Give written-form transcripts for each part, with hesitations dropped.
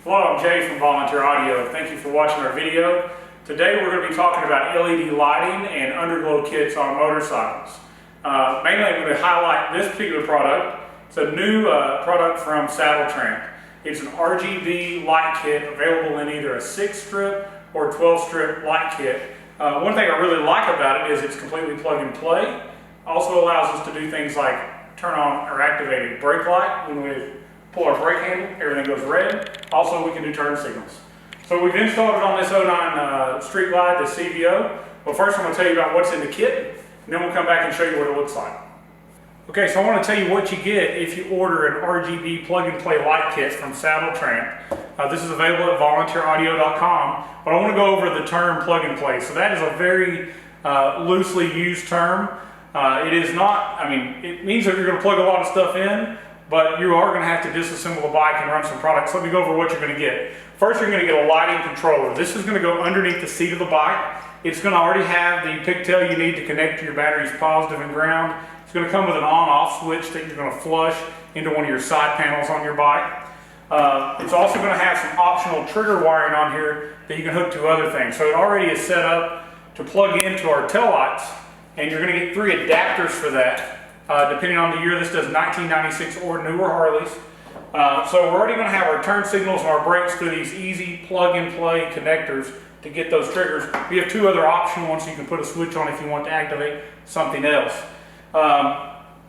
Hello, I'm Jay from Volunteer Audio. Thank you for watching our video. Today we're going to be talking about LED lighting and underglow kits on motorcycles. Mainly I'm going to highlight this particular product. It's a new product from Tramp. It's an RGB light kit available in either a 6-strip or 12-strip light kit. One thing I really like about it is it's completely plug and play. Also allows us to do things like turn on or activate a brake light when we pull our brake handle, everything goes red. Also, we can do turn signals. So we've installed it on this 09 Street Glide, the CVO. Well, first I'm going to tell you about what's in the kit, and then we'll come back and show you what it looks like. Okay, so I want to tell you what you get if you order an RGB plug-and-play light kit from Tramp. This is available at volunteeraudio.com, but I want to go over the term plug-and-play. So that is a very loosely used term. It is not, it means that you're going to plug a lot of stuff in, but you are going to have to disassemble the bike and run some products. Let me go over what you're going to get. First, you're going to get a lighting controller. This is going to go underneath the seat of the bike. It's going to already have the pigtail you need to connect to your battery's positive and ground. It's going to come with an on-off switch that you're going to flush into one of your side panels on your bike. It's also going to have some optional trigger wiring on here that you can hook to other things. So it already is set up to plug into our taillights, and you're going to get 3 adapters for that. Depending on the year, this does 1996 or newer Harleys. So we're already going to have our turn signals and our brakes through these easy plug-and-play connectors to get those triggers. We have 2 other optional ones so you can put a switch on if you want to activate something else.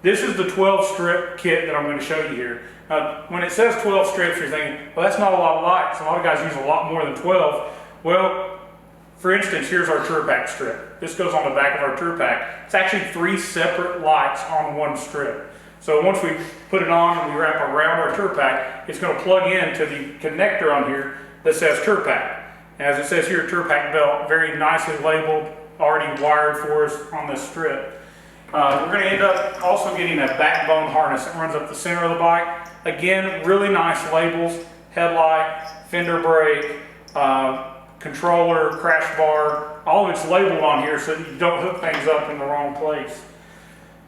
This is the 12-strip kit that I'm going to show you here. When it says 12 strips, you're thinking, well, that's not a lot of lights. A lot of guys use a lot more than 12. Well, for instance, here's our tour pack strip. This goes on the back of our tour pack. It's actually 3 separate lights on one strip. So once we put it on and we wrap around our tour pack, it's going to plug into the connector on here that says tour pack. As it says here, tour pack belt, very nicely labeled, already wired for us on this strip. We're going to end up also getting a backbone harness that runs up the center of the bike. Again, really nice labels, headlight, fender brake, controller, crash bar, all of it's labeled on here so that you don't hook things up in the wrong place.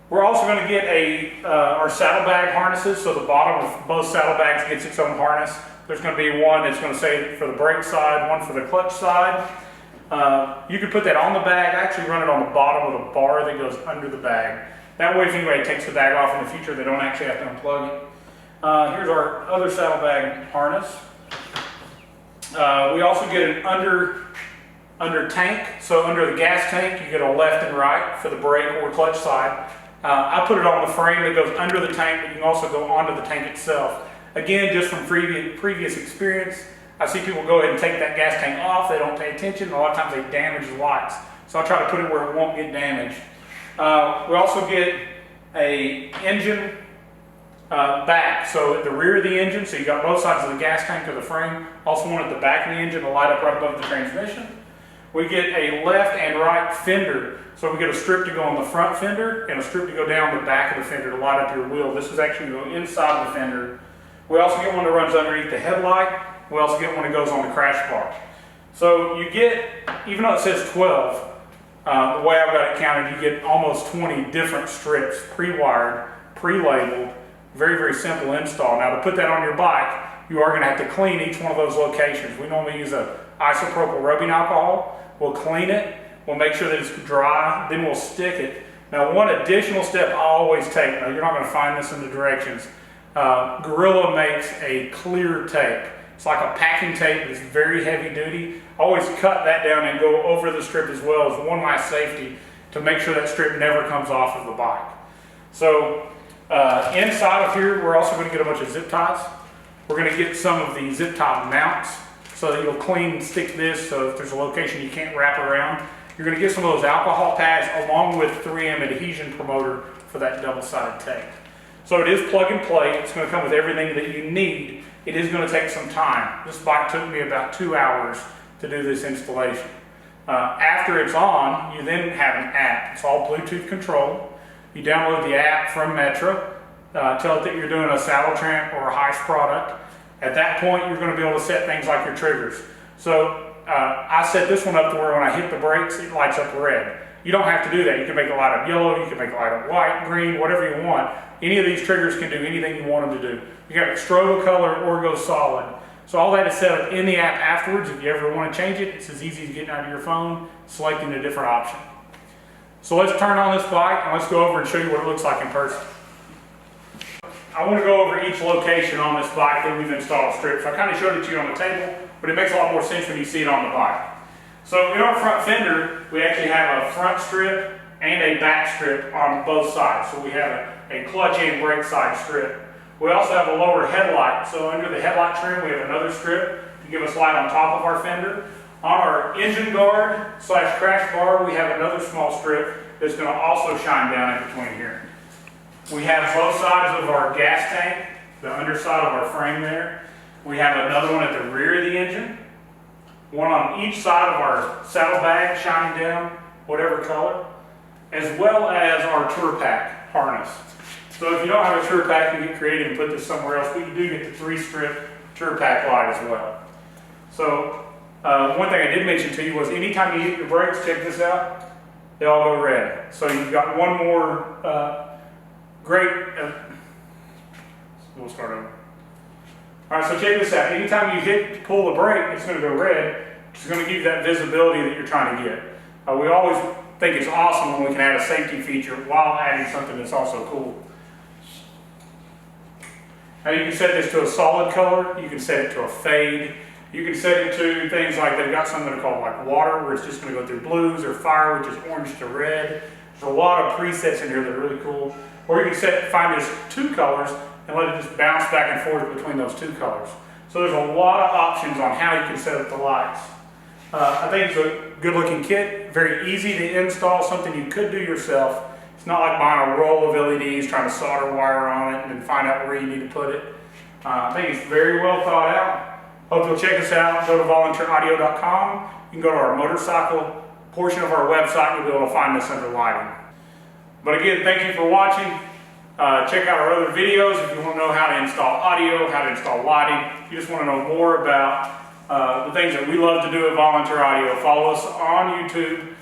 We're also going to get our saddlebag harnesses, so the bottom of both saddlebags gets its own harness. There's going to be one that's going to say for the brake side, one for the clutch side. You can put that on the bag. I actually run it on the bottom of the bar that goes under the bag. That way if anybody takes the bag off in the future, they don't actually have to unplug it. Here's our other saddlebag harness. We also get an under tank, so under the gas tank you get a left and right for the brake or clutch side. I put it on the frame that goes under the tank, but you can also go onto the tank itself. Again, just from previous experience, I see people go ahead and take that gas tank off, they don't pay attention, and a lot of times they damage the lights. So I try to put it where it won't get damaged. We also get a engine back, so at the rear of the engine, so you got both sides of the gas tank of the frame. Also one at the back of the engine to light up right above the transmission. We get a left and right fender, so we get a strip to go on the front fender and a strip to go down the back of the fender to light up your wheel. This is actually going inside the fender. We also get one that runs underneath the headlight. We also get one that goes on the crash bar. So you get, even though it says 12, the way I've got it counted, you get almost 20 different strips, pre-wired, pre-labeled. Very, very simple install. Now to put that on your bike, you are going to have to clean each one of those locations. We normally use a isopropyl rubbing alcohol. We'll clean it. We'll make sure that it's dry. Then we'll stick it. Now one additional step I always take, now you're not going to find this in the directions, Gorilla makes a clear tape. It's like a packing tape. It's very heavy duty. Always cut that down and go over the strip as well as one last safety to make sure that strip never comes off of the bike. So inside of here, we're also going to get a bunch of zip ties. We're going to get some of the zip tie mounts so that you'll clean and stick this, so if there's a location you can't wrap around. You're going to get some of those alcohol pads along with 3M adhesion promoter for that double-sided tape. So it is plug and play. It's going to come with everything that you need. It is going to take some time. This bike took me about 2 hours to do this installation. After it's on, you then have an app. It's all Bluetooth controlled. You download the app from Metra, tell it that you're doing a Tramp or a Heist product. At that point, you're going to be able to set things like your triggers. So I set this one up to where when I hit the brakes, it lights up red. You don't have to do that. You can make it light up yellow, you can make it light up white, green, whatever you want. Any of these triggers can do anything you want them to do. You got strobo color or go solid. So all that is set up in the app afterwards. If you ever want to change it, it's as easy as getting out of your phone, selecting a different option. So let's turn on this bike and let's go over and show you what it looks like in person. I want to go over each location on this bike that we've installed strips. I kind of showed it to you on the table, but it makes a lot more sense when you see it on the bike. So in our front fender, we actually have a front strip and a back strip on both sides. So we have a clutch and brake side strip. We also have a lower headlight. So under the headlight trim, we have another strip to give us light on top of our fender. On our engine guard / crash bar, we have another small strip that's going to also shine down in between here. We have both sides of our gas tank, the underside of our frame there. We have another one at the rear of the engine. One on each side of our saddlebag shining down, whatever color, as well as our tour pack harness. So if you don't have a tour pack, you can get creative and put this somewhere else, but you do get the 3-strip tour pack light as well. So one thing I did mention to you was anytime you hit your brakes, check this out, they all go red. So you've got one more we'll start over. All right, so check this out. Anytime you pull the brake, it's going to go red. It's going to give you that visibility that you're trying to get. We always think it's awesome when we can add a safety feature while adding something that's also cool. Now you can set this to a solid color. You can set it to a fade. You can set it to things like they've got something that are called like water, where it's just going to go through blues, or fire, which is orange to red. There's a lot of presets in here that are really cool. Or you can find just 2 colors and let it just bounce back and forth between those 2 colors. So there's a lot of options on how you can set up the lights. I think it's a good looking kit, very easy to install, something you could do yourself. It's not like buying a roll of LEDs, trying to solder wire on it and then find out where you need to put it. I think it's very well thought out. Hope you'll check us out. Go to volunteeraudio.com. You can go to our motorcycle portion of our website. You'll be able to find us under lighting. But again, thank you for watching. Check out our other videos if you want to know how to install audio, how to install lighting. If you just want to know more about the things that we love to do at Volunteer Audio, follow us on YouTube,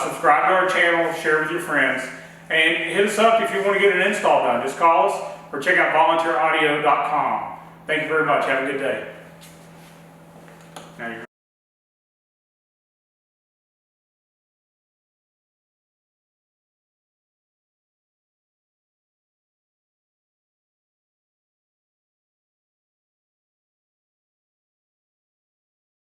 subscribe to our channel, share with your friends, and hit us up if you want to get an install done. Just call us or check out volunteeraudio.com. Thank you very much. Have a good day. Now you're